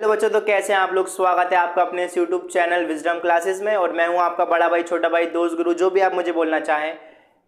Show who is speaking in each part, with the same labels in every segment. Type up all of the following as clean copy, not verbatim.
Speaker 1: तो बच्चों, तो कैसे हैं आप लोग। स्वागत है आपका अपने इस यूट्यूब चैनल विजडम क्लासेस में। और मैं हूं आपका बड़ा भाई, छोटा भाई, दोस्त, गुरु, जो भी आप मुझे बोलना चाहें।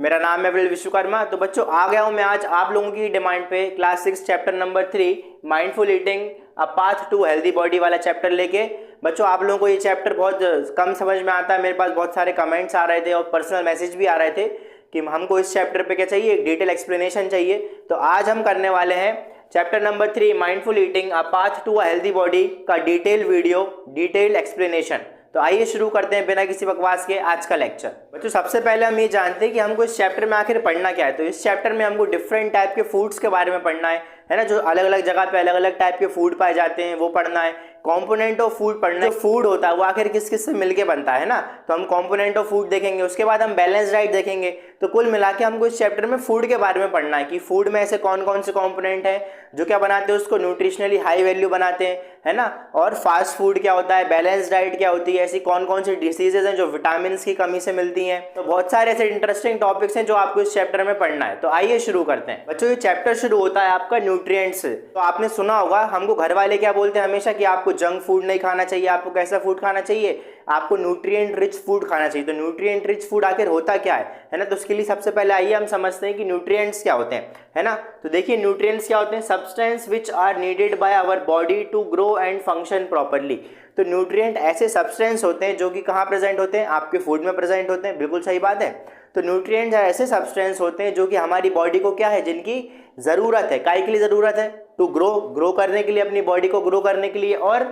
Speaker 1: मेरा नाम है विश्वकर्मा। तो बच्चों, आ गया हूं मैं आज आप लोगों की डिमांड पे class 6 chapter number 3 mindful eating a path to healthy body वाला चैप्टर लेके। बच्चों, आप लोगों को ये चैप्टर बहुत कम समझ में आता है। मेरे पास बहुत सारे कमेंट्स आ रहे थे और पर्सनल मैसेज भी आ रहे थे कि हमको इस चैप्टर पे क्या चाहिए, एक डिटेल एक्सप्लेनेशन चाहिए। तो आज हम करने वाले हैं chapter number 3 mindful eating a path to a healthy body का डिटेल वीडियो, डिटेल एक्सप्लेनेशन। तो आइए शुरू करते हैं बिना किसी बकवास के आज का लेक्चर। बच्चों, सबसे पहले हम ये जानते हैं कि हमको इस चैप्टर में आखिर पढ़ना क्या है। तो इस चैप्टर में हमको डिफरेंट टाइप के फूड्स के बारे में पढ़ना है ना, जो अलग अलग जगह पे अलग अलग टाइप के फूड पाए जाते हैं वो पढ़ना है। कंपोनेंट ऑफ फूड पढ़ना है, जो फूड होता है वो आखिर किस किस से मिलके बनता है ना, तो हम कंपोनेंट ऑफ फूड देखेंगे। उसके बाद हम बैलेंस डाइट देखेंगे। तो कुल मिला के हमको इस चैप्टर में फूड के बारे में पढ़ना है कि फूड में ऐसे कौन कौन से कंपोनेंट हैं जो क्या बनाते हैं, उसको न्यूट्रिशनली हाई वैल्यू बनाते हैं, है ना। और फास्ट फूड क्या होता है, बैलेंस डाइट क्या होती है, ऐसी कौन कौन सी डिसीजेज हैं जो विटामिन की कमी से मिलती हैं। तो बहुत सारे ऐसे इंटरेस्टिंग टॉपिक्स हैं जो आपको इस चैप्टर में पढ़ना है। तो आइए शुरू करते हैं। बच्चों, ये चैप्टर शुरू होता है आपका न्यूट्रिएंट्स से। तो आपने सुना होगा हमको घर वाले क्या बोलते हैं हमेशा कि आपको जंक फूड नहीं खाना चाहिए। आपको कैसा फूड खाना चाहिए, आपको न्यूट्रिएंट रिच फूड खाना चाहिए। तो न्यूट्रिएंट रिच फूड आखिर होता क्या है ना। तो उसके लिए सबसे पहले आइए हम समझते हैं कि न्यूट्रिएंट्स क्या होते हैं, है ना। तो देखिए, न्यूट्रिएंट्स क्या होते हैं, substance which are needed by our body to grow and function properly. तो न्यूट्रिएंट ऐसे सब्सटेंस होते हैं जो कि कहाँ प्रेजेंट होते हैं, आपके फूड में प्रेजेंट होते हैं। बिल्कुल सही बात है। तो न्यूट्रिएंट्स ऐसे सब्सटेंस होते हैं जो कि हमारी बॉडी को क्या है, जिनकी ज़रूरत है। काय के लिए ज़रूरत है, टू ग्रो करने के लिए, अपनी बॉडी को ग्रो करने के लिए, और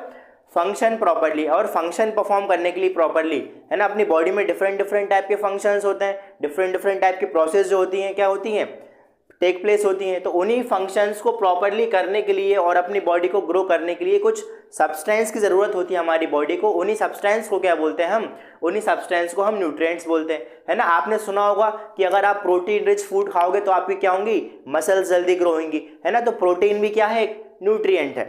Speaker 1: फंक्शन प्रॉपर्ली, और फंक्शन परफॉर्म करने के लिए प्रॉपर्ली, है ना। अपनी बॉडी में डिफरेंट डिफरेंट टाइप के फंक्शंस होते हैं, डिफरेंट डिफरेंट टाइप की प्रोसेस जो होती हैं क्या होती हैं, टेक प्लेस होती हैं। तो उन्हीं फंक्शंस को प्रॉपर्ली करने के लिए और अपनी बॉडी को ग्रो करने के लिए कुछ सब्सटेंस की ज़रूरत होती है हमारी बॉडी को। उन्हीं सब्सटेंस को क्या बोलते हैं हम, उन्हीं सब्सटेंस को हम न्यूट्रिएंट्स बोलते हैं, है ना। आपने सुना होगा कि अगर आप प्रोटीन रिच फूड खाओगे तो आपकी क्या होंगी, मसल्स जल्दी ग्रो होंगी, है ना। तो प्रोटीन भी क्या है, एक न्यूट्रिएंट है।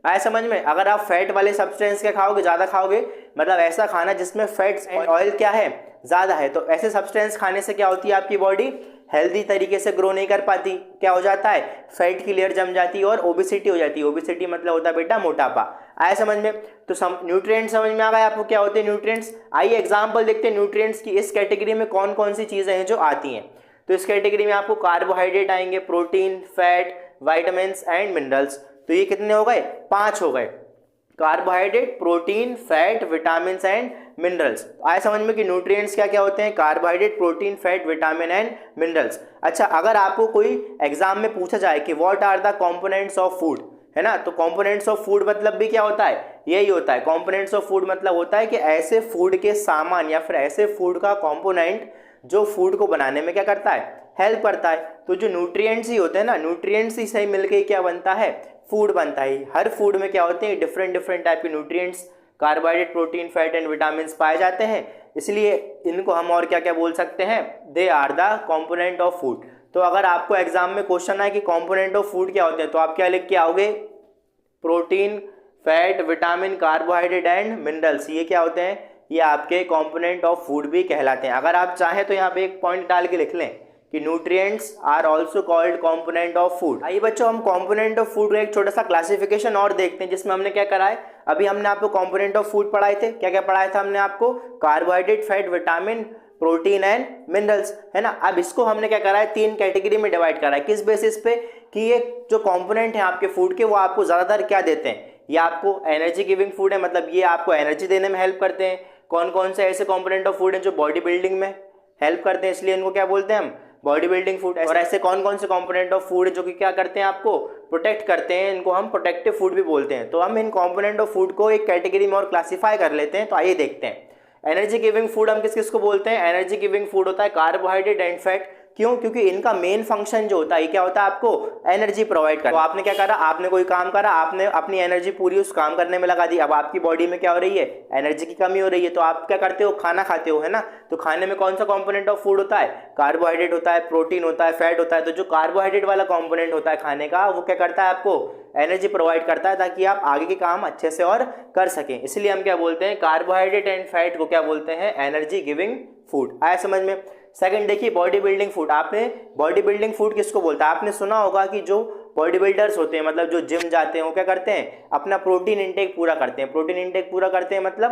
Speaker 1: आया समझ में। अगर आप फैट वाले सब्सटेंस क्या खाओगे, ज़्यादा खाओगे, मतलब ऐसा खाना जिसमें फैट्स एंड ऑयल क्या है, ज़्यादा है, तो ऐसे सब्सटेंस खाने से क्या होती है, आपकी बॉडी हेल्दी तरीके से ग्रो नहीं कर पाती। क्या हो जाता है, फैट की लेयर जम जाती है और ओबेसिटी हो जाती है। ओबेसिटी मतलब होता है बेटा मोटापा। आया समझ में। तो न्यूट्रिएंट्स समझ में आ गया आपको क्या होते हैं न्यूट्रिएंट्स। आइए एग्जाम्पल देखते हैं न्यूट्रिएंट्स की। इस कैटेगरी में कौन कौन सी चीज़ें हैं जो आती हैं। तो इस कैटेगरी में आपको कार्बोहाइड्रेट आएंगे, protein, fat, vitamin and minerals. तो ये कितने हो गए, 5 हो गए। Carbohydrate, protein, fat, vitamin and minerals. आया समझ में कि न्यूट्रिएंट्स क्या क्या होते हैं, carbohydrate, protein, fat, vitamin and minerals. अच्छा, अगर आपको कोई एग्जाम में पूछा जाए कि what are the components of food, है ना, तो कंपोनेंट्स ऑफ फूड मतलब भी क्या होता है, यही होता है। कंपोनेंट्स ऑफ फूड मतलब होता है कि ऐसे फूड के सामान या फिर ऐसे फूड का कंपोनेंट जो फूड को बनाने में क्या करता है, हेल्प करता है। तो जो न्यूट्रिएंट्स ही होते हैं ना, न्यूट्रिएंट्स ही सही मिलके क्या बनता है, फूड बनता है। हर फूड में क्या होते हैं, डिफरेंट डिफरेंट टाइप के nutrients, carbohydrate, protein, fat and vitamin पाए जाते हैं। इसलिए इनको हम और क्या क्या बोल सकते हैं, they are the component of food. तो अगर आपको एग्जाम में क्वेश्चन आए कि कंपोनेंट ऑफ फूड क्या होते हैं, तो आप क्या लिख के आओगे, protein, fat, vitamin, carbohydrate and minerals. ये क्या होते हैं, ये आपके कंपोनेंट ऑफ फूड भी कहलाते हैं। अगर आप चाहें तो यहाँ पे एक पॉइंट डाल के लिख लें कि nutrients are also called component of food. आइए बच्चों, हम कंपोनेंट ऑफ फूड का एक छोटा सा क्लासिफिकेशन और देखते हैं, जिसमें हमने क्या करा है। अभी हमने आपको कंपोनेंट ऑफ फूड पढ़ाए थे, क्या क्या पढ़ाया था हमने आपको, carbohydrate, fat, vitamin, protein and minerals, है ना। अब इसको हमने क्या करा है, 3 कैटेगरी में डिवाइड करा है। किस बेसिस पे, कि ये जो कंपोनेंट है आपके फूड के, वो आपको ज़्यादातर क्या देते हैं, ये आपको एनर्जी गिविंग फूड है, मतलब ये आपको एनर्जी देने में हेल्प करते हैं। कौन कौन से ऐसे कंपोनेंट ऑफ फूड हैं जो बॉडी बिल्डिंग में हेल्प करते हैं, इसलिए इनको क्या बोलते हैं हम, बॉडी बिल्डिंग फूड। और ऐसे कौन कौन से कंपोनेंट ऑफ फूड जो कि क्या करते हैं, आपको प्रोटेक्ट करते हैं, इनको हम प्रोटेक्टिव फूड भी बोलते हैं। तो हम इन कंपोनेंट ऑफ फूड को एक कैटेगरी में और क्लासीफाई कर लेते हैं। तो आइए देखते हैं। एनर्जी गिविंग फूड हम किस किस को बोलते हैं, एनर्जी गिविंग फूड होता है कार्बोहाइड्रेट एंड फैट। क्यों, क्योंकि इनका मेन फंक्शन जो होता है, क्या होता है, आपको एनर्जी प्रोवाइड करना। तो आपने क्या करा, आपने कोई काम करा, आपने अपनी एनर्जी पूरी उस काम करने में लगा दी। अब आपकी बॉडी में क्या हो रही है, एनर्जी की कमी हो रही है, तो आप क्या करते हो, खाना खाते हो, है ना। तो खाने में कौन सा कंपोनेंट ऑफ फूड होता है, कार्बोहाइड्रेट होता है, प्रोटीन होता है, फैट होता है। तो जो कार्बोहाइड्रेट वाला कंपोनेंट होता है खाने का, वो क्या करता है, आपको एनर्जी प्रोवाइड करता है, ताकि आप आगे के काम अच्छे से और कर सकें। इसलिए हम क्या बोलते हैं, कार्बोहाइड्रेट एंड फैट को क्या बोलते हैं, एनर्जी गिविंग फूड। आया समझ में। सेकंड देखिए, बॉडी बिल्डिंग फूड। आपने बॉडी बिल्डिंग फूड किसको बोलता है, आपने सुना होगा कि जो बॉडी बिल्डर्स होते हैं, मतलब जो जिम जाते हैं, वो क्या करते हैं, अपना प्रोटीन इंटेक पूरा करते हैं। प्रोटीन इंटेक पूरा करते हैं मतलब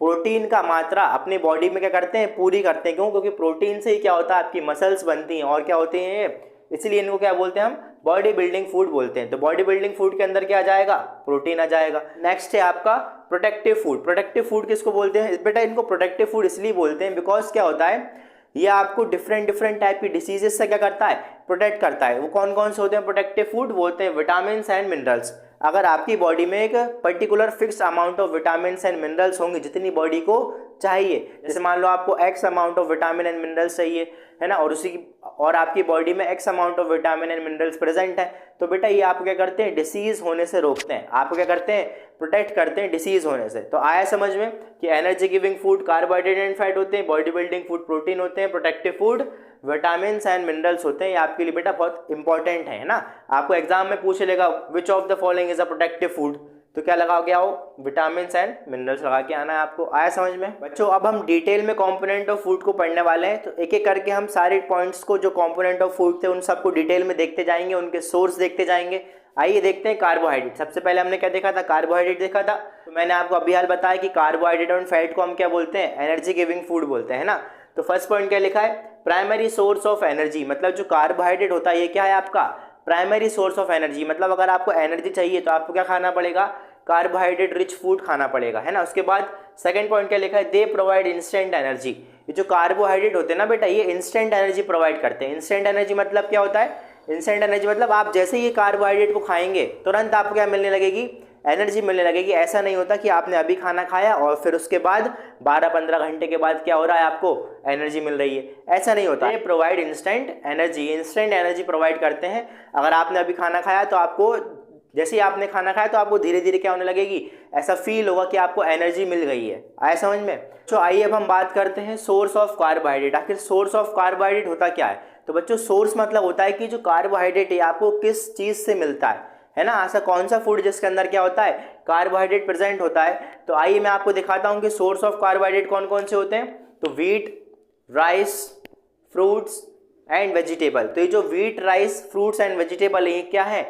Speaker 1: प्रोटीन का मात्रा अपनी बॉडी में क्या करते हैं, पूरी करते हैं। क्यों? क्योंकि प्रोटीन से ही क्या होता है, आपकी मसल्स बनती हैं और क्या होते हैं ये, इसलिए इनको क्या बोलते हैं हम, बॉडी बिल्डिंग फूड बोलते हैं। तो बॉडी बिल्डिंग फूड के अंदर क्या आ जाएगा, प्रोटीन आ जाएगा। नेक्स्ट है आपका प्रोटेक्टिव फूड। प्रोटेक्टिव फूड किसको बोलते हैं बेटा, इनको प्रोटेक्टिव फूड इसलिए बोलते हैं बिकॉज क्या होता है, ये आपको डिफरेंट टाइप की डिसीजेस से क्या करता है, प्रोटेक्ट करता है। वो कौन कौन से होते हैं प्रोटेक्टिव फूड, बोलते हैं विटामिन एंड मिनरल्स। अगर आपकी बॉडी में एक particular fix amount of vitamin and minerals होंगे जितनी बॉडी को चाहिए, जैसे मान लो आपको x amount of vitamin and minerals चाहिए, है ना, और आपकी बॉडी में x amount of vitamin and minerals present है, तो बेटा ये आप क्या करते हैं, डिसीज होने से रोकते हैं, आप क्या करते हैं, प्रोटेक्ट करते हैं डिसीज होने से। तो आया समझ में कि energy giving food carbohydrate and fat होते हैं, बॉडी बिल्डिंग फूड प्रोटीन होते हैं, protective food vitamin and minerals होते हैं। ये आपके लिए बेटा बहुत इंपॉर्टेंट है ना। आपको एग्जाम में पूछ लेगा which of the following is a protective food, तो क्या लगा के आओ, विटामिन एंड मिनरल्स लगा के आना है आपको। आया समझ में बच्चों? अब हम डिटेल में कंपोनेंट ऑफ फूड को पढ़ने वाले हैं, तो एक एक करके हम सारे पॉइंट्स को जो कंपोनेंट ऑफ फूड थे उन सबको डिटेल में देखते जाएंगे, उनके सोर्स देखते जाएंगे। आइए देखते हैं कार्बोहाइड्रेट। सबसे पहले हमने क्या देखा था, कार्बोहाइड्रेट देखा था। तो मैंने आपको अभी हाल बताया कि कार्बोहाइड्रेट और फैट को हम क्या बोलते हैं, एनर्जी गिविंग फूड बोलते हैं ना। तो फर्स्ट पॉइंट क्या लिखा है, प्राइमरी सोर्स ऑफ एनर्जी, मतलब जो कार्बोहाइड्रेट होता है ये क्या है आपका, प्राइमरी सोर्स ऑफ एनर्जी। मतलब अगर आपको एनर्जी चाहिए तो आपको क्या खाना पड़ेगा, कार्बोहाइड्रेट रिच फूड खाना पड़ेगा, है ना। उसके बाद सेकंड पॉइंट क्या लिखा है, दे प्रोवाइड इंस्टेंट एनर्जी। ये जो कार्बोहाइड्रेट होते हैं ना बेटा, ये इंस्टेंट एनर्जी प्रोवाइड करते हैं। इंस्टेंट एनर्जी मतलब क्या होता है, इंस्टेंट एनर्जी मतलब आप जैसे ही ये कार्बोहाइड्रेट को खाएंगे तुरंत आपको क्या मिलने लगेगी, एनर्जी मिलने लगेगी। ऐसा नहीं होता कि आपने अभी खाना खाया और फिर उसके बाद 12-15 घंटे के बाद क्या हो रहा है, आपको एनर्जी मिल रही है, ऐसा नहीं होता। ये provide instant energy, instant energy provide करते हैं। अगर आपने अभी खाना खाया तो आपको, जैसे ही आपने खाना खाया तो आपको धीरे धीरे क्या होने लगेगी, ऐसा फील होगा कि आपको एनर्जी मिल गई है। आया समझ में? तो आइए अब हम बात करते हैं सोर्स ऑफ कार्बोहाइड्रेट। आखिर सोर्स ऑफ कार्बोहाइड्रेट होता क्या है? तो बच्चों सोर्स मतलब होता है कि जो कार्बोहाइड्रेट है आपको किस चीज से मिलता है ना। ऐसा कौन सा फूड जिसके अंदर क्या होता है, कार्बोहाइड्रेट प्रेजेंट होता है। तो आइए मैं आपको दिखाता हूं कि सोर्स ऑफ कार्बोहाइड्रेट कौन कौन से होते हैं। तो wheat, rice, fruits and vegetable. तो ये जो wheat, rice, fruits and vegetable ये क्या है,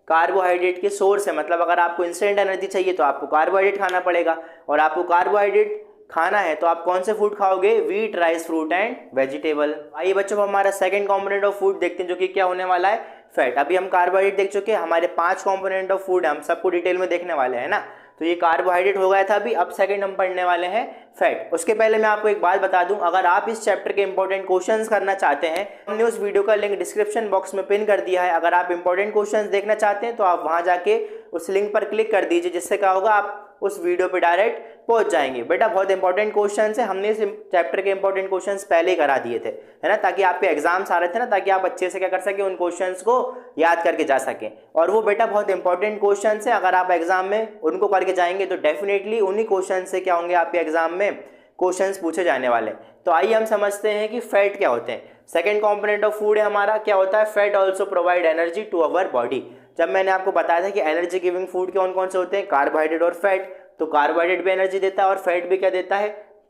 Speaker 1: कार्बोहाइड्रेट के सोर्स है। मतलब अगर आपको इंस्टेंट एनर्जी चाहिए तो आपको कार्बोहाइड्रेट खाना पड़ेगा, और आपको कार्बोहाइड्रेट खाना है तो आप कौन से फूड खाओगे, wheat, rice, fruit and vegetable. आइए बच्चों हमारा सेकंड कंपोनेंट ऑफ फूड देखते हैं जो कि क्या होने वाला है, फैट। अभी हम कार्बोहाइड्रेट देख चुके हैं, हमारे 5 कंपोनेंट ऑफ फूड हम सबको डिटेल में देखने वाले हैं ना। तो ये कार्बोहाइड्रेट हो गया था अभी, अब सेकंड हम पढ़ने वाले हैं फैट। उसके पहले मैं आपको एक बात बता दूं, अगर आप इस चैप्टर के इंपॉर्टेंट क्वेश्चंस करना चाहते हैं, हमने उस वीडियो का लिंक डिस्क्रिप्शन बॉक्स में पिन कर दिया है। अगर आप इंपॉर्टेंट क्वेश्चंस देखना चाहते हैं तो आप वहां जाके उस लिंक पर क्लिक कर दीजिए, जिससे क्या होगा, आप उस वीडियो पे डायरेक्ट पहुंच जाएंगे। बेटा बहुत इंपॉर्टेंट क्वेश्चंस है, हमने इस चैप्टर के इंपॉर्टेंट क्वेश्चंस पहले ही करा दिए थे, है ना, ताकि आपके एग्जाम्स आ रहे थे ना, ताकि आप अच्छे से क्या कर सके, उन क्वेश्चंस को याद करके जा सकें। और वो बेटा बहुत इंपॉर्टेंट क्वेश्चंस है, अगर आप एग्जाम में उनको करके जाएंगे तो डेफिनेटली उन्हीं क्वेश्चन से क्या होंगे, आपके एग्जाम में क्वेश्चंस पूछे जाने वाले। तो आइए हम समझते हैं कि फैट क्या होते हैं। सेकंड कंपोनेंट ऑफ फूड है हमारा, क्या होता है, fat also provide energy to our body. जब मैंने आपको बताया था कि एनर्जी गिविंग फूड कौन कौन से होते हैं, कार्बोहाइड्रेट और फैट, तो कार्बोहाइड्रेट भी एनर्जी देता है और फैट भी क्या देता है,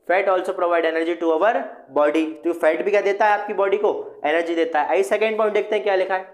Speaker 1: fat also provide energy to our body. तो फैट भी क्या देता है, आपकी बॉडी को एनर्जी देता है। आइए सेकंड पॉइंट देखते हैं क्या लिखा है,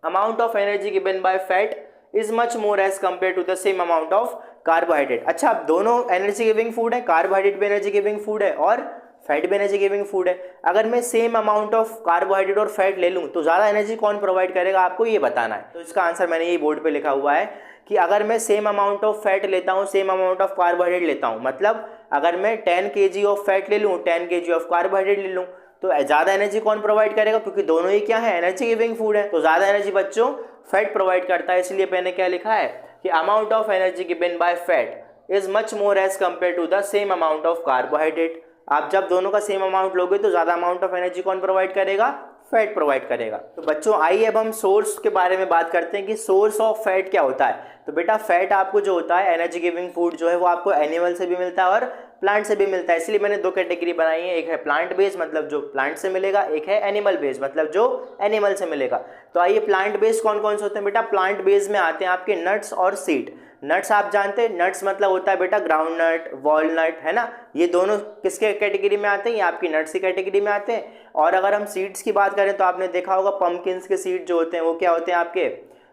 Speaker 1: amount of energy given by fat is much more as compare to the same amount of carbohydrate. अच्छा, अब दोनों एनर्जी गिविंग फूड है, कार्बोहाइड्रेट भी एनर्जी गिविंग फूड है और फैट भी एनर्जी गिविंग फूड है। अगर मैं सेम अमाउंट ऑफ कार्बोहाइड्रेट और फैट ले लूं तो ज्यादा एनर्जी कौन प्रोवाइड करेगा, आपको ये बताना है। तो इसका आंसर मैंने ये बोर्ड पे लिखा हुआ है कि अगर मैं सेम अमाउंट ऑफ फैट लेता हूं, सेम अमाउंट ऑफ कार्बोहाइड्रेट लेता हूं, मतलब अगर मैं 10 kg ऑफ फैट ले लूं, 10 kg ऑफ कार्बोहाइड्रेट ले लूं, तो ज्यादा एनर्जी कौन प्रोवाइड करेगा, क्योंकि दोनों ही क्या है, एनर्जी गिविंग फूड है। तो ज्यादा एनर्जी बच्चों फैट प्रोवाइड करता है, इसलिए मैंने क्या लिखा है कि amount of energy given by fat is much more as compare to the same amount of carbohydrate. आप जब दोनों का सेम अमाउंट लोगे तो ज्यादा अमाउंट ऑफ एनर्जी कौन प्रोवाइड करेगा, फैट प्रोवाइड करेगा। तो बच्चों आइए अब हम सोर्स के बारे में बात करते हैं कि सोर्स ऑफ फैट क्या होता है। तो बेटा फैट आपको जो होता है, एनर्जी गिविंग फूड जो है वो आपको एनिमल से भी मिलता है और प्लांट से भी मिलता है। इसलिए मैंने 2 कैटेगरी बनाई है, एक है प्लांट बेस्ड मतलब जो प्लांट से मिलेगा, एक है एनिमल बेस्ड मतलब जो एनिमल से मिलेगा। तो आइए प्लांट बेस्ड कौन कौन से होते हैं बेटा, प्लांट बेस्ड में आते हैं आपके नट्स और सीड। नट्स आप जानते हैं, नट्स मतलब होता है बेटा ग्राउंड नट, वॉलनट, है ना, ये दोनों किसके कैटेगरी में आते हैं, ये आपकी नट्स की कैटेगरी में आते हैं। और अगर हम सीड्स की बात करें तो आपने देखा होगा पंपकिन्स के सीड जो होते हैं वो क्या होते हैं, आपके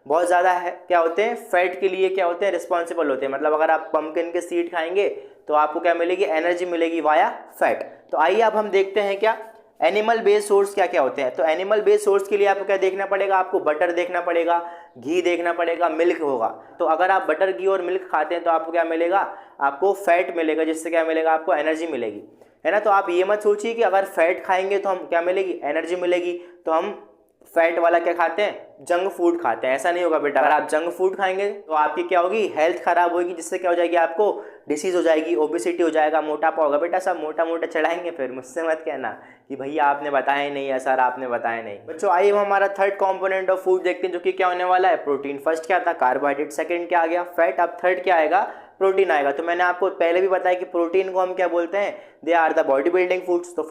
Speaker 1: बहुत ज़्यादा है क्या होते हैं, फैट के लिए क्या होते हैं, रिस्पॉन्सिबल होते हैं। मतलब अगर आप पम्पकिन के सीड खाएंगे तो आपको क्या मिलेगी, एनर्जी मिलेगी वाया फैट। तो आइए अब हम देखते हैं क्या एनिमल बेस्ड सोर्स क्या क्या होते हैं। तो एनिमल बेस्ड सोर्स के लिए आपको क्या देखना पड़ेगा, आपको बटर देखना पड़ेगा, घी देखना पड़ेगा, मिल्क होगा। तो अगर आप बटर, घी और मिल्क खाते हैं तो आपको क्या मिलेगा, आपको फैट मिलेगा, जिससे क्या मिलेगा, आपको एनर्जी मिलेगी, है ना। तो आप ये मत सोचिए कि अगर फैट खाएंगे तो हम क्या मिलेगी, एनर्जी मिलेगी, तो हम फैट वाला क्या खाते हैं, जंक फूड खाते हैं। ऐसा नहीं होगा बेटा। अगर आप जंक फूड खाएंगे तो आपकी क्या होगी, हेल्थ खराब होगी, जिससे क्या हो जाएगी, आपको डिसीज हो जाएगी, ओबेसिटी हो जाएगा, मोटापा होगा। बेटा सब मोटा मोटा चढ़ाएंगे, फिर मुझसे मत कहना कि भैया आपने बताया ही नहीं या सर आपने बताया नहीं। बच्चों आइए हम हमारा थर्ड कंपोनेंट ऑफ फूड देखते हैं, जो कि क्या होने वाला है, प्रोटीन। फर्स्ट क्या था, कार्बोहाइड्रेट, सेकंड क्या आ गया, फैट, अब थर्ड क्या आएगा, प्रोटीन आएगा। तो मैंने आपको पहले भी बताया कि प्रोटीन को हम क्या बोलते हैं, they are the body building foods. तो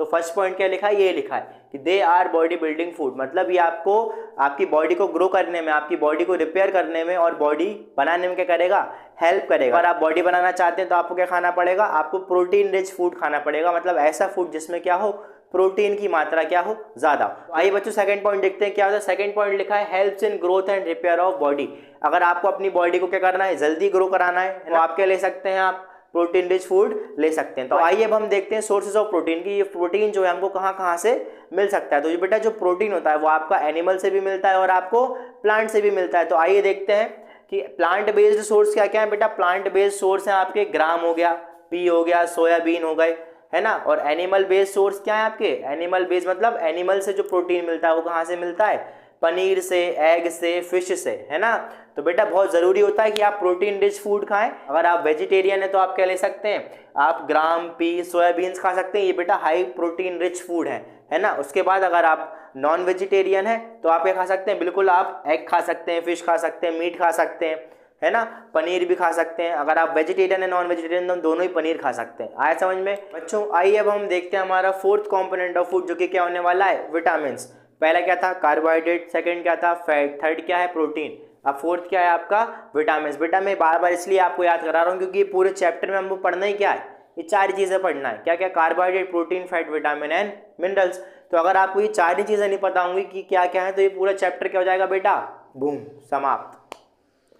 Speaker 1: फर्स्ट पॉइंट क्या लिखा है, ये लिखा है कि they are body building food. मतलब ये आपको आपकी बॉडी को ग्रो करने में, आपकी बॉडी को रिपेयर करने में और बॉडी बनाने में क्या करेगा, हेल्प करेगा। अगर आप बॉडी बनाना चाहते हैं तो आपको क्या खाना पड़ेगा, आपको प्रोटीन रिच फूड खाना पड़ेगा। मतलब ऐसा फूड जिसमें क्या हो, प्रोटीन की मात्रा क्या हो, ज्यादा। तो आइए बच्चों सेकंड पॉइंट देखते हैं क्या होता है। सेकंड पॉइंट लिखा है helps in growth and repair of body. अगर आपको अपनी बॉडी को क्या करना है, जल्दी ग्रो कराना है तो आप क्या ले सकते हैं, आप प्रोटीन रिच फूड ले सकते हैं। तो आइए अब हम देखते हैं सोर्सेज ऑफ प्रोटीन की। ये प्रोटीन जो है हमको कहाँ कहाँ से मिल सकता है। तो ये बेटा जो प्रोटीन होता है वो आपका एनिमल से भी मिलता है और आपको प्लांट से भी मिलता है। तो आइए देखते हैं कि प्लांट बेस्ड सोर्स क्या क्या है। बेटा प्लांट बेस्ड सोर्स है आपके, ग्राम हो गया, पी हो गया, सोयाबीन हो गए, है ना। और एनिमल बेस्ड सोर्स क्या है आपके, एनिमल बेस्ड मतलब एनिमल से जो प्रोटीन मिलता है वो कहाँ से मिलता है, पनीर से, एग से, फिश से, है ना। तो बेटा बहुत ज़रूरी होता है कि आप प्रोटीन रिच फूड खाएं। अगर आप वेजिटेरियन है तो आप क्या ले सकते हैं, आप ग्राम, पी, सोयाबीन्स खा सकते हैं। ये बेटा हाई प्रोटीन रिच फूड है ना। उसके बाद अगर आप नॉन वेजिटेरियन है तो आप क्या खा सकते हैं, बिल्कुल आप एग खा सकते हैं, फिश खा सकते हैं, मीट खा सकते हैं, है ना, पनीर भी खा सकते हैं। अगर आप वेजिटेरियन है, नॉन वेजिटेरियन, तो दोनों ही पनीर खा सकते हैं। आया समझ में बच्चों। आइए अब हम देखते हैं हमारा फोर्थ कंपोनेंट ऑफ फूड, जो कि क्या होने वाला है, विटामिन। पहला क्या था, कार्बोहाइड्रेट, सेकंड क्या था, फैट, थर्ड क्या है, प्रोटीन, अब फोर्थ क्या है आपका, विटामिन। बेटा मैं बार बार इसलिए आपको याद करा रहा हूँ क्योंकि पूरे चैप्टर में हमको पढ़ना ही क्या है, ये चार चीज़ें पढ़ना है। क्या क्या, carbohydrate, protein, fat, vitamin and minerals. तो अगर आपको ये चार ही चीज़ें नहीं पता होंगी कि क्या क्या है तो ये पूरा चैप्टर क्या हो जाएगा बेटा, बूम, समाप्त,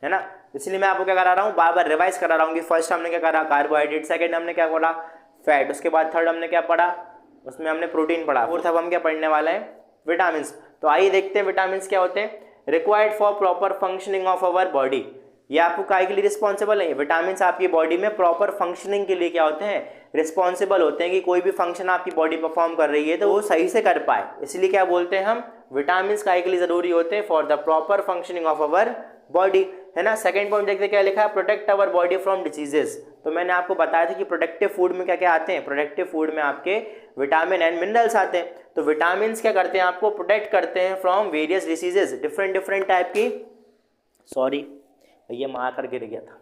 Speaker 1: है ना। इसलिए मैं आपको क्या करा रहा हूँ, बार बार रिवाइज करा रहा हूँ कि फर्स्ट हमने क्या करा, कार्बोहाइड्रेट, सेकंड हमने क्या पढ़ा, फैट, उसके बाद थर्ड हमने क्या पढ़ा, उसमें हमने प्रोटीन पढ़ा, फोर्थ अब हम क्या पढ़ने वाले हैं, विटामिन। तो आइए देखते हैं विटामिन क्या होते हैं। Required for proper functioning of our body, ये आपको काय के लिए रिस्पॉन्सिबल है, विटामिन आपकी बॉडी में प्रॉपर फंक्शनिंग के लिए क्या होते हैं, रिस्पॉन्सिबल होते हैं कि कोई भी फंक्शन आपकी बॉडी परफॉर्म कर रही है तो वो सही से कर पाए। इसलिए क्या बोलते हैं हम, विटामिन काय के लिए जरूरी होते हैं, for the proper functioning of our body, है ना। सेकंड पॉइंट देखते क्या लिखा है, protect our body from diseases. तो मैंने आपको बताया था कि प्रोटेक्टिव फूड में क्या क्या आते हैं, प्रोटेक्टिव फूड में आपके विटामिन एंड मिनरल्स आते हैं। तो विटामिन क्या करते हैं, आपको प्रोटेक्ट करते हैं from various diseases, different type की, सॉरी ये मार कर गिर गया था।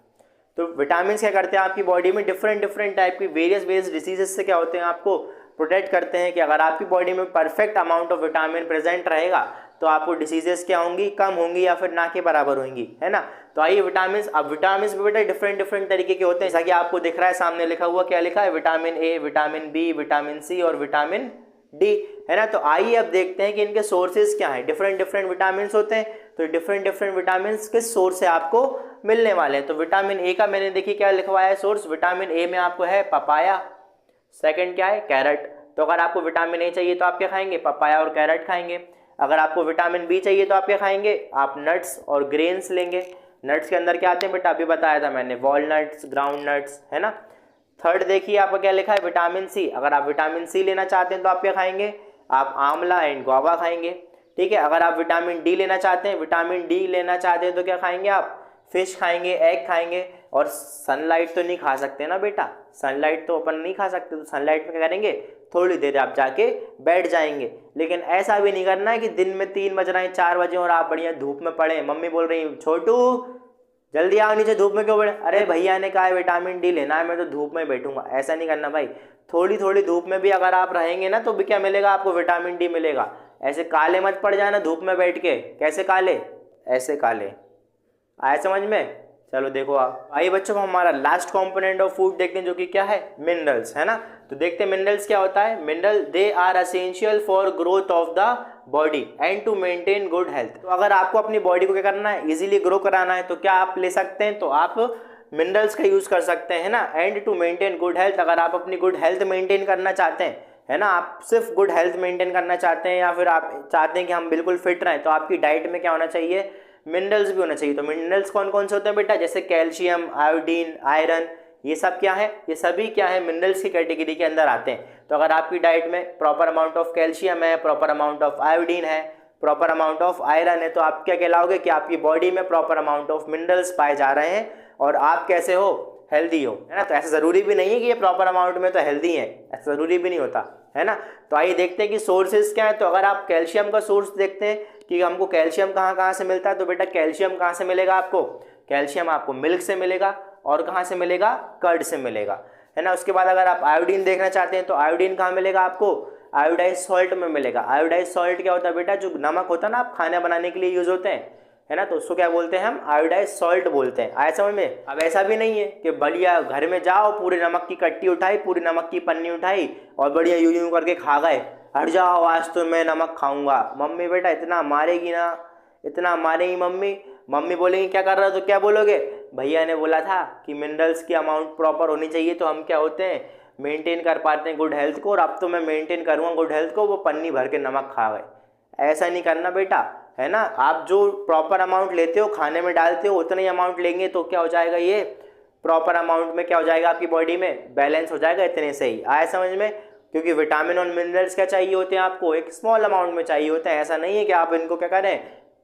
Speaker 1: तो विटामिन क्या करते हैं आपकी बॉडी में, डिफरेंट टाइप की वेरियस डिसीजेस से क्या होते हैं, आपको प्रोटेक्ट करते हैं कि अगर आपकी बॉडी में perfect amount of vitamin present रहेगा तो आपको डिसीजेस क्या होंगी, कम होंगी या फिर ना के बराबर होंगी, है ना। तो आइए विटामिन, अब विटामिन भी बेटा डिफरेंट तरीके के होते हैं, जैसा कि आपको दिख रहा है सामने लिखा हुआ, क्या लिखा है, vitamin A, vitamin B, vitamin C और विटामिन डी, है ना। तो आइए अब देखते हैं कि इनके सोर्सेज क्या है। डिफरेंट विटामिन होते हैं, तो डिफरेंट विटामिन किस सोर्स से आपको मिलने वाले हैं। तो विटामिन ए का मैंने देखिए क्या लिखवाया है सोर्स, विटामिन ए में आपको है पपाया, सेकंड क्या है, कैरेट। तो अगर आपको विटामिन ए चाहिए तो आप क्या खाएंगे, पपाया और कैरेट खाएंगे। अगर आपको विटामिन बी चाहिए तो आप क्या खाएंगे, आप नट्स और ग्रेन्स लेंगे। नट्स के अंदर क्या आते हैं बेटा, अभी बताया था मैंने, वॉलनट्स, ग्राउंड नट्स, है ना। थर्ड देखिए आपका क्या लिखा है, विटामिन सी। अगर आप विटामिन सी लेना चाहते हैं तो आप क्या खाएंगे, आप आंवला एंड गुआवा खाएंगे, ठीक है। अगर आप विटामिन डी लेना चाहते हैं, विटामिन डी लेना चाहते हैं तो क्या खाएंगे, आप फिश खाएंगे, एग खाएंगे। और सनलाइट तो नहीं खा सकते ना बेटा, सनलाइट तो अपन नहीं खा सकते, तो सनलाइट में क्या करेंगे, थोड़ी देर आप जाके बैठ जाएंगे। लेकिन ऐसा भी नहीं करना है कि दिन में 3 बज रहे हैं, 4 बजे और आप बढ़िया धूप में पड़े, मम्मी बोल रही छोटू जल्दी आओ नीचे, धूप में क्यों बैठे, अरे भैया ने कहा है विटामिन डी लेना है, मैं तो धूप में बैठूंगा। ऐसा नहीं करना भाई, थोड़ी धूप में भी अगर आप रहेंगे ना तो भी क्या मिलेगा आपको, विटामिन डी मिलेगा। ऐसे काले मत पड़ जाना धूप में बैठ के, कैसे काले, ऐसे काले, आया समझ में। चलो देखो आप आइए बच्चों, हम हमारा लास्ट कंपोनेंट ऑफ फूड देखते हैं जो कि क्या है, मिनरल्स, है ना। तो देखते हैं मिनरल्स क्या होता है। Mineral they are essential for growth of the body and to maintain good health. तो अगर आपको अपनी बॉडी को क्या करना है, इजीली ग्रो कराना है, तो क्या आप ले सकते हैं, तो आप मिनरल्स का यूज कर सकते हैं ना। And to maintain good health, अगर आप अपनी गुड हेल्थ मेंटेन करना चाहते हैं, है ना, आप सिर्फ गुड हेल्थ मेंटेन करना चाहते हैं या फिर आप चाहते हैं कि हम बिल्कुल फिट रहें, तो आपकी डाइट में क्या होना चाहिए, मिनरल्स भी होना चाहिए। तो मिनरल्स कौन कौन से होते हैं बेटा, जैसे कैल्शियम, आयोडीन, आयरन, ये सब क्या है, ये सभी क्या है, मिनरल्स की कैटेगरी के अंदर आते हैं। तो अगर आपकी डाइट में प्रॉपर अमाउंट ऑफ कैल्शियम है, प्रॉपर अमाउंट ऑफ आयोडीन है, प्रॉपर अमाउंट ऑफ आयरन है, तो आप क्या कहलाओगे कि आपकी बॉडी में प्रॉपर अमाउंट ऑफ मिनरल्स पाए जा रहे हैं और आप कैसे हो, हेल्दी हो, है ना। तो ऐसा ज़रूरी भी नहीं है कि ये प्रॉपर अमाउंट में तो हेल्दी है, ऐसा ज़रूरी भी नहीं होता, है ना। तो आइए देखते हैं कि सोर्सेज क्या है। तो अगर आप कैल्शियम का सोर्स देखते हैं कि हमको कैल्शियम कहाँ कहाँ से मिलता है, तो बेटा कैल्शियम कहाँ से मिलेगा आपको, कैल्शियम आपको मिल्क से मिलेगा और कहाँ से मिलेगा, कर्ड से मिलेगा, है ना। उसके बाद अगर आप आयोडीन देखना चाहते हैं तो आयोडीन कहाँ मिलेगा आपको, आयोडाइज सॉल्ट में मिलेगा। आयोडाइज सॉल्ट क्या होता है बेटा, जो नमक होता है ना, आप खाना बनाने के लिए यूज होते हैं, है ना, तो उसको क्या बोलते हैं हम, आयोडाइज सॉल्ट बोलते हैं। आया समझ में। अब ऐसा भी नहीं है कि बढ़िया घर में जाओ, पूरे नमक की कट्टी उठाई, पूरी नमक की पन्नी उठाई और बढ़िया यूं यूं करके खा गए, हट जाओ आज तो मैं नमक खाऊंगा। मम्मी बेटा इतना मारेगी ना, इतना मारेगी मम्मी, मम्मी बोलेंगी क्या कर रहा हो, तो क्या बोलोगे, भैया ने बोला था कि मिनरल्स की अमाउंट प्रॉपर होनी चाहिए, तो हम क्या होते हैं, मेंटेन कर पाते हैं गुड हेल्थ को, और अब तो मैं मेंटेन करूँगा गुड हेल्थ को, वो पन्नी भर के नमक खा गए। ऐसा नहीं करना बेटा, है ना। आप जो प्रॉपर अमाउंट लेते हो, खाने में डालते हो, उतना ही अमाउंट लेंगे तो क्या हो जाएगा, ये प्रॉपर अमाउंट में क्या हो जाएगा, आपकी बॉडी में बैलेंस हो जाएगा, इतने से ही। आया समझ में। क्योंकि विटामिन और मिनरल्स क्या चाहिए होते हैं आपको, एक स्मॉल अमाउंट में चाहिए होते हैं। ऐसा नहीं है कि आप इनको क्या करें,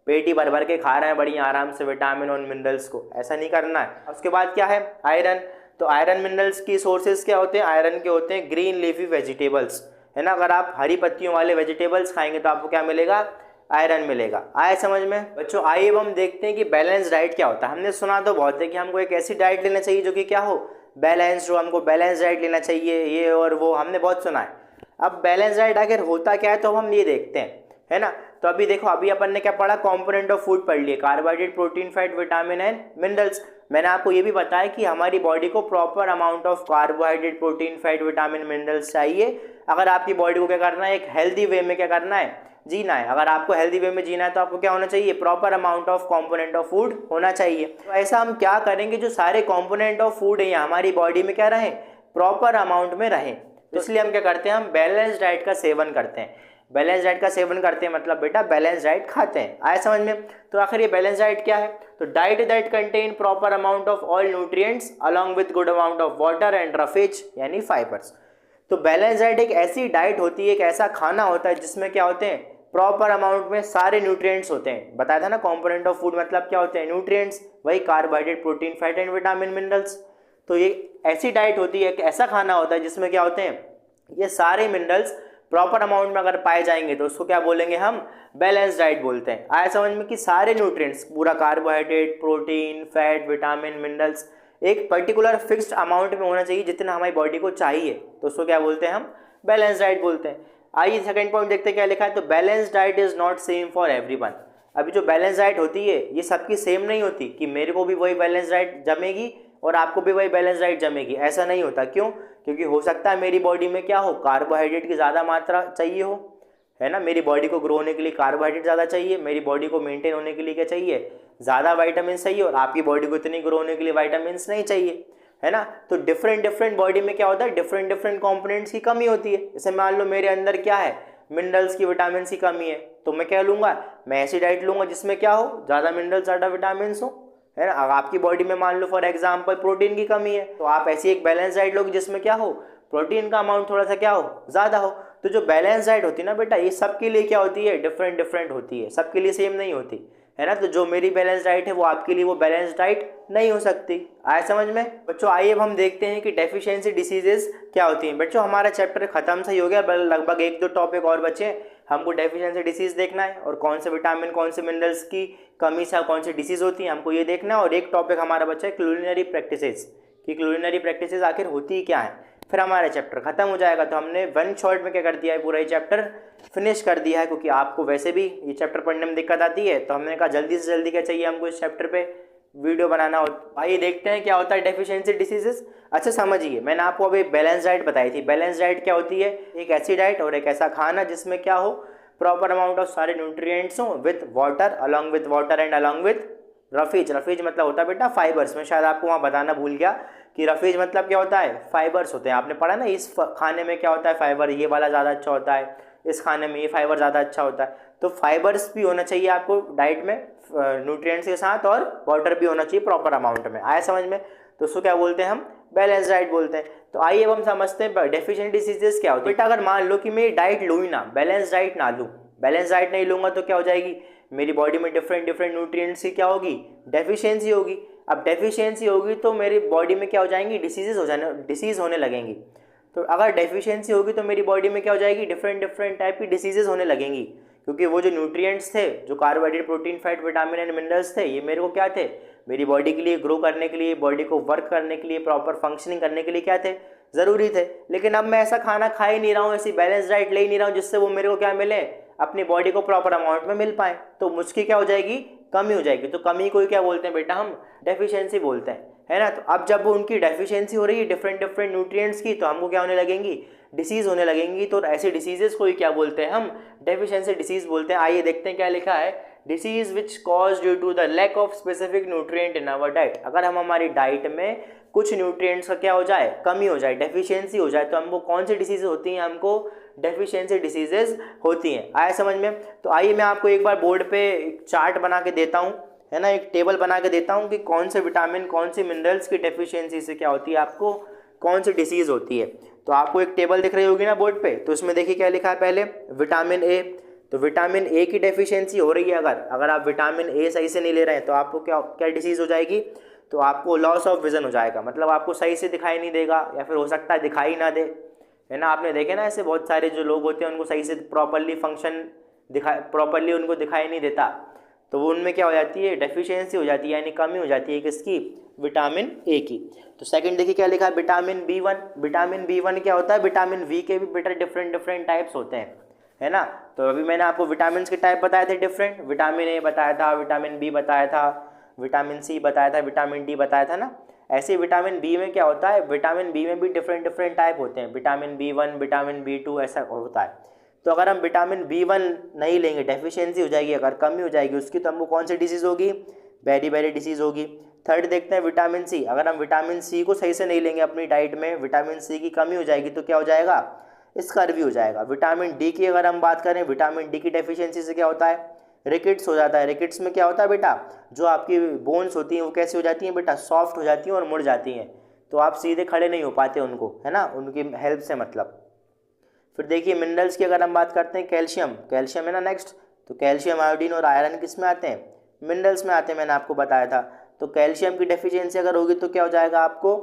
Speaker 1: पेट ही भर भर के खा रहे हैं बढ़िया आराम से विटामिन और मिनरल्स को, ऐसा नहीं करना है। उसके बाद क्या है, आयरन। तो आयरन मिनरल्स की सोर्सेज क्या होते हैं, आयरन के होते हैं ग्रीन लीफी वेजिटेबल्स, है ना। अगर आप हरी पत्तियों वाले वेजिटेबल्स खाएंगे तो आपको क्या मिलेगा, आयरन मिलेगा। आए समझ में बच्चों। आइए अब हम देखते हैं कि बैलेंस डाइट क्या होता है। हमने सुना तो बहुत है कि हमको एक ऐसी डाइट लेना चाहिए जो कि क्या हो, बैलेंस, जो हमको बैलेंस डाइट लेना चाहिए, ये और वो हमने बहुत सुना है। अब बैलेंस डाइट आखिर होता क्या है, तो हम ये देखते हैं, है ना। तो अभी देखो, अभी अपन ने क्या पढ़ा, कंपोनेंट ऑफ फूड पढ़ लिए, carbohydrate, protein, fat, vitamin and minerals. मैंने आपको ये भी बताया कि हमारी बॉडी को proper amount of carbohydrate, protein, fat, vitamin, minerals चाहिए। अगर आपकी बॉडी को क्या करना है, एक हेल्दी वे में क्या करना है, जीना है। अगर आपको हेल्दी वे में जीना है तो आपको क्या होना चाहिए, proper amount of component of food होना चाहिए। तो ऐसा हम क्या करेंगे, जो सारे कंपोनेंट ऑफ फूड है हमारी बॉडी में क्या रहे, प्रॉपर अमाउंट में रहे। तो इसलिए हम क्या करते हैं, हम बैलेंस डाइट का सेवन करते हैं। बैलेंस डाइट का सेवन करते हैं मतलब बेटा बैलेंस डाइट खाते हैं। आया समझ में। तो आखिर ये बैलेंस डाइट क्या है, तो diet that contain proper amount of all nutrients along with good amount of water and roughage यानी फाइबर्स। तो बैलेंस डाइट एक ऐसी डाइट होती है, एक ऐसा खाना होता है जिसमें क्या होते हैं, प्रॉपर अमाउंट में सारे न्यूट्रिएंट्स होते हैं। बताया था ना कंपोनेंट ऑफ फूड मतलब क्या होते हैं, न्यूट्रिएंट्स, वही carbohydrate, protein, fat and vitamin, minerals. तो ये ऐसी डाइट होती है, एक ऐसा खाना होता है जिसमें क्या होते हैं, ये सारे मिनरल्स प्रॉपर अमाउंट में अगर पाए जाएंगे तो उसको क्या बोलेंगे हम, बैलेंस डाइट बोलते हैं। आया समझ में कि सारे न्यूट्रिएंट्स, पूरा carbohydrate, protein, fat, vitamin, minerals एक पर्टिकुलर फिक्स्ड अमाउंट में होना चाहिए जितना हमारी बॉडी को चाहिए, तो उसको क्या बोलते हैं हम, बैलेंस डाइट बोलते हैं। आइए सेकंड पॉइंट देखते हैं क्या लिखा है। तो balance diet is not same for everyone. अभी जो बैलेंस डाइट होती है ये सबकी सेम नहीं होती कि मेरे को भी वही बैलेंस डाइट जमेगी और आपको भी वही बैलेंस डाइट जमेगी, ऐसा नहीं होता। क्यों, क्योंकि हो सकता है मेरी बॉडी में क्या हो, कार्बोहाइड्रेट की ज़्यादा मात्रा चाहिए हो, है ना। मेरी बॉडी को ग्रो होने के लिए कार्बोहाइड्रेट ज़्यादा चाहिए, मेरी बॉडी को मेंटेन होने के लिए क्या चाहिए, ज़्यादा वाइटामिन चाहिए, और आपकी बॉडी को इतनी ग्रो होने के लिए वाइटामिन नहीं चाहिए, है ना। तो डिफरेंट बॉडी में क्या होता है, डिफरेंट कंपोनेंट्स की कमी होती है। जैसे मान लो मेरे अंदर क्या है, मिनरल्स की, विटामिन की कमी है, तो मैं क्या लूँगा, मैं ऐसी डाइट लूँगा जिसमें क्या हो, ज़्यादा मिनरल्स, ज़्यादा विटामिन हो, है ना। अब आपकी बॉडी में मान लो फॉर एग्जांपल प्रोटीन की कमी है, तो आप ऐसी एक बैलेंस डाइट लोगे जिसमें क्या हो, प्रोटीन का अमाउंट थोड़ा सा क्या हो, ज़्यादा हो। तो जो बैलेंस डाइट होती है ना बेटा, ये सबके लिए क्या होती है, डिफरेंट होती है, सबके लिए सेम नहीं होती, है ना। तो जो मेरी बैलेंस डाइट है वो आपके लिए वो बैलेंस डाइट नहीं हो सकती। आया समझ में बच्चों। आइए अब हम देखते हैं कि डेफिशिएंसी डिसीजेज क्या होती हैं। बच्चों हमारा चैप्टर खत्म सही हो गया, लगभग 1-2 टॉपिक और बचे। हमको डेफिशिएंसी डिसीज देखना है और कौन से विटामिन, कौन से मिनरल्स की कमी से कौन सी डिसीज होती है हमको ये देखना है। और एक टॉपिक हमारा बचा है क्यूलिनरी प्रैक्टिसेस, कि क्यूलिनरी प्रैक्टिसेस आखिर होती क्या है, फिर हमारा चैप्टर खत्म हो जाएगा। तो हमने वन शॉट में क्या कर दिया है, पूरा ये चैप्टर फिनिश कर दिया है, क्योंकि आपको वैसे भी ये चैप्टर पढ़ने में दिक्कत आती है, तो हमने कहा जल्दी से जल्दी क्या चाहिए हमको इस चैप्टर पे वीडियो बनाना हो। आइए देखते हैं क्या होता है डेफिशिएंसी डिसीजेस। अच्छा समझिए, मैंने आपको अभी बैलेंस डाइट बताई थी। बैलेंस डाइट क्या होती है? एक ऐसी डाइट और एक ऐसा खाना जिसमें क्या हो, प्रॉपर अमाउंट ऑफ सारे न्यूट्रिएंट्स हो with water, along with water and along with roughages. Roughages मतलब होता है बेटा फाइबर्स। में शायद आपको वहाँ बताना भूल गया कि रफीज मतलब क्या होता है, फाइबर्स होते हैं। आपने पढ़ा ना, इस खाने में क्या होता है, फाइबर ये वाला ज़्यादा अच्छा होता है, इस खाने में ये फाइबर ज़्यादा अच्छा होता है। तो फाइबर्स भी होना चाहिए आपको डाइट में न्यूट्रिएंट्स के साथ, और वाटर भी होना चाहिए प्रॉपर अमाउंट में। आया समझ में? तो उसको क्या बोलते हैं हम? बैलेंस डाइट बोलते हैं। तो आइए अब हम समझते हैं डेफिशिएंट डिसीजेस क्या होते हैं। बेटा अगर मान लो कि मैं डाइट लूँ ही ना, बैलेंस डाइट ना लूँ, बैलेंस डाइट नहीं लूँगा तो क्या हो जाएगी, मेरी बॉडी में डिफरेंट डिफरेंट न्यूट्रिएंट्स की क्या होगी, डेफिशिएंसी होगी। अब डेफिशिएंसी होगी तो मेरी बॉडी में क्या हो जाएंगी, डिसीज़ होने लगेंगी। तो अगर डेफिशिएंसी होगी तो मेरी बॉडी में क्या हो जाएगी, डिफरेंट डिफरेंट टाइप की डिसीजेज होने लगेंगी। क्योंकि वो जो न्यूट्रिएंट्स थे, जो carbohydrate, protein, fat, vitamin and minerals थे, ये मेरे को क्या थे, मेरी बॉडी के लिए ग्रो करने के लिए, बॉडी को वर्क करने के लिए, प्रॉपर फंक्शनिंग करने के लिए क्या थे, ज़रूरी थे। लेकिन अब मैं ऐसा खाना खा ही नहीं रहा हूँ, ऐसी बैलेंस डाइट ले ही नहीं रहा हूँ जिससे वो मेरे को क्या मिले, अपनी बॉडी को प्रॉपर अमाउंट में मिल पाए। तो मुझकी क्या हो जाएगी, कमी हो जाएगी। तो कमी को ही क्या बोलते हैं बेटा, हम डेफिशिएंसी बोलते हैं, है ना। तो अब जब उनकी डेफिशिएंसी हो रही है डिफरेंट डिफरेंट न्यूट्रिएंट्स की, तो हमको क्या होने लगेंगी, डिसीज़ होने लगेंगी। तो ऐसी डिसीजेस को ही क्या बोलते हैं, हम डेफिशिएंसी डिसीज बोलते हैं। आइए देखते हैं क्या लिखा है, disease which cause due to the lack of specific nutrient in our diet. अगर हम हमारी डाइट में कुछ न्यूट्रिएंट्स का क्या हो जाए, कमी हो जाए, डेफिशिएंसी हो जाए, तो हमको कौन सी डिसीज होती हैं, हमको डेफिशिएंसी डिसीजेज होती हैं। आया समझ में? तो आइए मैं आपको एक बार बोर्ड पे एक चार्ट बना के देता हूँ, है ना, एक टेबल बना के देता हूँ कि कौन से विटामिन, कौन सी मिनरल्स की डेफिशिएंसी से क्या होती है, आपको कौन सी डिसीज़ होती है। तो आपको एक टेबल दिख रही होगी ना बोर्ड पे, तो उसमें देखिए क्या लिखा है, पहले विटामिन ए। तो विटामिन ए की डेफिशिएंसी हो रही है, अगर आप विटामिन ए सही से नहीं ले रहे हैं तो आपको क्या क्या डिसीज़ हो जाएगी, तो आपको लॉस ऑफ विजन हो जाएगा। मतलब आपको सही से दिखाई नहीं देगा, या फिर हो सकता है दिखाई ना दे, है ना। आपने देखे ना ऐसे बहुत सारे जो लोग होते हैं उनको सही से प्रॉपरली उनको दिखाई नहीं देता, तो वो उनमें क्या हो जाती है, डेफिशिएंसी हो जाती है, यानी कमी हो जाती है किसकी, विटामिन ए की। तो सेकंड देखिए क्या लिखा है, विटामिन बी1। विटामिन बी1 क्या होता है, विटामिन वी के भी बेटा डिफरेंट डिफरेंट टाइप्स होते हैं, है ना। तो अभी मैंने आपको विटामिन के टाइप बताए थे डिफरेंट, विटामिन ए बताया था, विटामिन बी बताया था, विटामिन सी बताया था, विटामिन डी बताया था ना। ऐसे विटामिन बी में क्या होता है, विटामिन बी में भी डिफरेंट डिफरेंट टाइप होते हैं, विटामिन बी1, विटामिन बी2 ऐसा होता है। तो अगर हम विटामिन बी1 नहीं लेंगे, डेफिशिएंसी हो जाएगी, अगर कमी हो जाएगी उसकी, तो हमको कौन सी डिसीज़ होगी, बेरी डिसीज़ होगी। थर्ड देखते हैं विटामिन सी। अगर हम विटामिन सी को सही से नहीं लेंगे अपनी डाइट में, विटामिन सी की कमी हो जाएगी, तो क्या हो जाएगा, स्कर्वी हो जाएगा। विटामिन डी की अगर हम बात करें, विटामिन डी की डेफिशिएंसी से क्या होता है, रिकेट्स हो जाता है। रिकेट्स में क्या होता है बेटा, जो आपकी बोन्स होती हैं वो कैसी हो जाती हैं बेटा, सॉफ्ट हो जाती हैं और मुड़ जाती हैं, तो आप सीधे खड़े नहीं हो पाते उनको, है ना, उनकी हेल्प से मतलब। फिर देखिए मिनरल्स की अगर हम बात करते हैं, कैल्शियम है ना नेक्स्ट। तो कैल्शियम, आयोडीन और आयरन किस में आते हैं, मिनरल्स में आते हैं, मैंने आपको बताया था। तो कैल्शियम की डेफिशिएंसी अगर होगी तो क्या हो जाएगा, आपको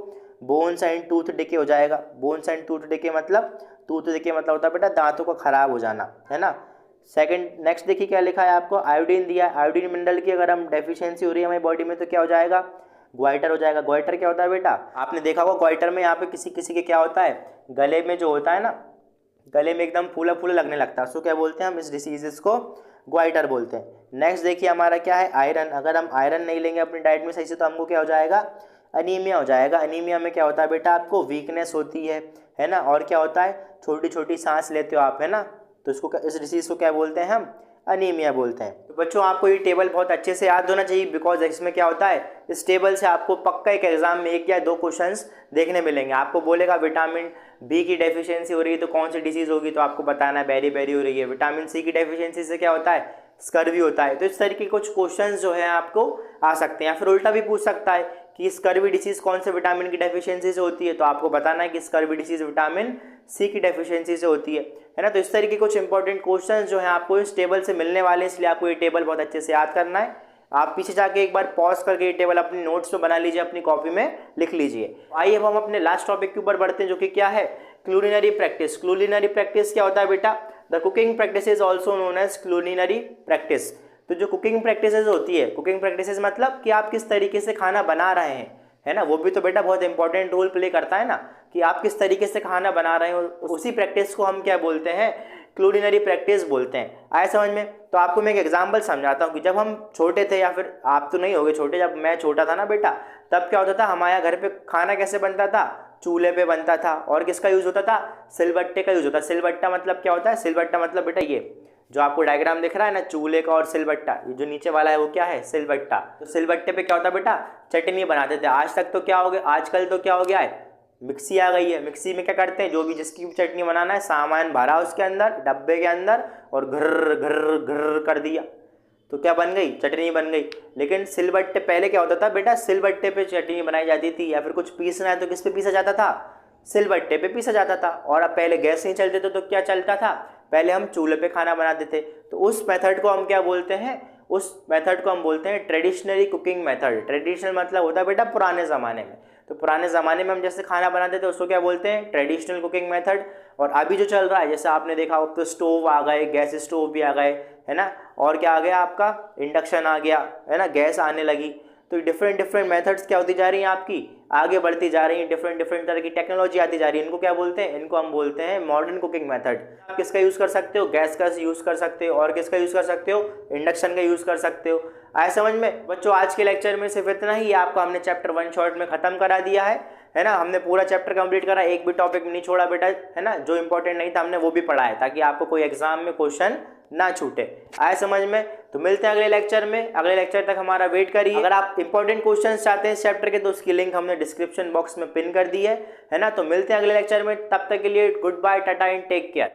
Speaker 1: बोन्स एंड टूथ डिके हो जाएगा। बोन्स एंड टूथ डिके मतलब होता है बेटा दांतों का खराब हो जाना, है ना। सेकंड नेक्स्ट देखिए क्या लिखा है आपको, आयोडीन दिया है। आयोडीन मिनरल की अगर हम डेफिशिएंसी हो रही है हमारी बॉडी में तो क्या हो जाएगा, ग्वाइटर हो जाएगा। ग्वाइटर क्या होता है बेटा, आपने देखा होगा ग्वाइटर में यहाँ पे किसी किसी के क्या होता है, गले में जो होता है ना, गले में एकदम फूला फूला लगने लगता है, उसको क्या बोलते हैं हम, इस डिसीजेस को ग्वाइटर बोलते हैं। नेक्स्ट देखिए हमारा क्या है, आयरन। अगर हम आयरन नहीं लेंगे अपनी डाइट में सही से, तो हमको क्या हो जाएगा, अनीमिया हो जाएगा। अनीमिया में क्या होता है बेटा, आपको वीकनेस होती है ना। और क्या होता है, छोटी छोटी सांस लेते हो आप, है ना, तो इसको इस डिसीज़ को क्या बोलते हैं हम, अनीमिया बोलते हैं। तो बच्चों आपको ये टेबल बहुत अच्छे से याद होना चाहिए, बिकॉज इसमें क्या होता है, इस टेबल से आपको पक्का एक एग्जाम में 1 या 2 क्वेश्चंस देखने मिलेंगे। आपको बोलेगा विटामिन बी की डेफिशिएंसी हो रही है तो कौन सी डिसीज़ होगी, तो आपको बताना है बेरी हो रही है। विटामिन सी की डेफिशिएंसी से क्या होता है, स्कर्वी होता है। तो इस तरीके के कुछ क्वेश्चंस जो है आपको आ सकते हैं, या फिर उल्टा भी पूछ सकता है कि स्कर्वी डिसीज़ कौन से विटामिन की डेफिशिएंसी से होती है, तो आपको बताना है कि स्कर्वी डिसीज़ विटामिन सी की डेफिशिएंसी से होती है ना। तो इस तरीके के कुछ इंपॉर्टेंट क्वेश्चंस जो हैं आपको इस टेबल से मिलने वाले हैं, इसलिए आपको ये टेबल बहुत अच्छे से याद करना है। आप पीछे जाके एक बार पॉज करके ये टेबल अपनी नोट्स में बना लीजिए, अपनी कॉपी में लिख लीजिए। आइए अब हम अपने लास्ट टॉपिक के ऊपर बढ़ते हैं, जो कि क्या है, क्यूलिनरी प्रैक्टिस। क्यूलिनरी प्रैक्टिस क्या होता है बेटा, the cooking practice is also known as culinary practice. तो जो कुकिंग प्रैक्टिसेस होती है, कुकिंग प्रैक्टिसेस मतलब कि आप किस तरीके से खाना बना रहे हैं, है ना, वो भी तो बेटा बहुत इंपॉर्टेंट रोल प्ले करता है ना, कि आप किस तरीके से खाना बना रहे हो। उसी प्रैक्टिस को हम क्या बोलते हैं, क्यूलिनरी प्रैक्टिस बोलते हैं। आए समझ में? तो आपको मैं एक एग्जांपल समझाता हूँ कि जब हम छोटे थे, या फिर आप तो नहीं होगे छोटे, जब मैं छोटा था ना बेटा, तब क्या होता था, हमारे यहाँ घर पे खाना कैसे बनता था, चूल्हे पे बनता था। और किसका यूज़ होता था, सिलबट्टे का यूज़ होता है। सिलबट्टा मतलब क्या होता है, सिलबट्टा मतलब बेटा ये जो आपको डायग्राम दिख रहा है ना, चूल्हे का और सिलबट्टा, ये जो नीचे वाला है वो क्या है, सिलबट्टा। तो सिलबट्टे पे क्या होता है बेटा, चटनी बनाते थे। आज तक तो क्या हो गया, आजकल तो क्या हो गया है, मिक्सी आ गई है। मिक्सी में क्या करते हैं, जो भी जिसकी भी चटनी बनाना है, सामान भरा उसके अंदर, डब्बे के अंदर, और घर्र घर्र घर्र कर दिया, तो क्या बन गई, चटनी बन गई। लेकिन सिलबट्टे पहले क्या होता था बेटा, सिलबट्टे पे चटनी बनाई जाती थी, या फिर कुछ पीसना है तो किस पे पीसा जाता था, सिलबट्टे पे पीसा जाता था। और अब पहले गैस नहीं चलते थे तो क्या चलता था, पहले हम चूल्हे पे खाना बनाते थे। तो उस मेथड को हम क्या बोलते हैं, उस मेथड को हम बोलते हैं ट्रेडिशनली कुकिंग मेथड। ट्रेडिशनल मतलब होता है बेटा पुराने ज़माने में। तो पुराने ज़माने में हम जैसे खाना बनाते थे उसको क्या बोलते हैं, ट्रेडिशनल कुकिंग मेथड। और अभी जो चल रहा है, जैसे आपने देखा अब तो स्टोव आ गए, गैस स्टोव भी आ गए, है ना, और क्या आ गया आपका, इंडक्शन आ गया, है ना, गैस आने लगी। तो डिफरेंट डिफरेंट मेथड्स क्या होती जा रही हैं आपकी, आगे बढ़ती जा रही हैं। डिफरेंट डिफरेंट तरह की टेक्नोलॉजी आती जा रही है। इनको क्या बोलते हैं, इनको हम बोलते हैं मॉडर्न कुकिंग मेथड। आप किसका यूज़ कर सकते हो, गैस का यूज़ कर सकते हो, और किसका यूज़ कर सकते हो, इंडक्शन का यूज़ कर सकते हो। आए समझ में बच्चों? आज के लेक्चर में सिर्फ इतना ही, आपको हमने चैप्टर 1 शॉर्ट में ख़त्म करा दिया है ना। हमने पूरा चैप्टर कंप्लीट करा, एक भी टॉपिक नहीं छोड़ा बेटा, है ना। जो इंपॉर्टेंट नहीं था हमने वो भी पढ़ा है, ताकि आपको कोई एग्जाम में क्वेश्चन ना छूटे। आए समझ में? तो मिलते हैं अगले लेक्चर में। अगले लेक्चर तक हमारा वेट करिए। अगर आप इंपॉर्टेंट क्वेश्चंस चाहते हैं इस चैप्टर के, तो उसकी लिंक हमने डिस्क्रिप्शन बॉक्स में पिन कर दी है ना। तो मिलते हैं अगले लेक्चर में, तब तक के लिए goodbye, tata and take care.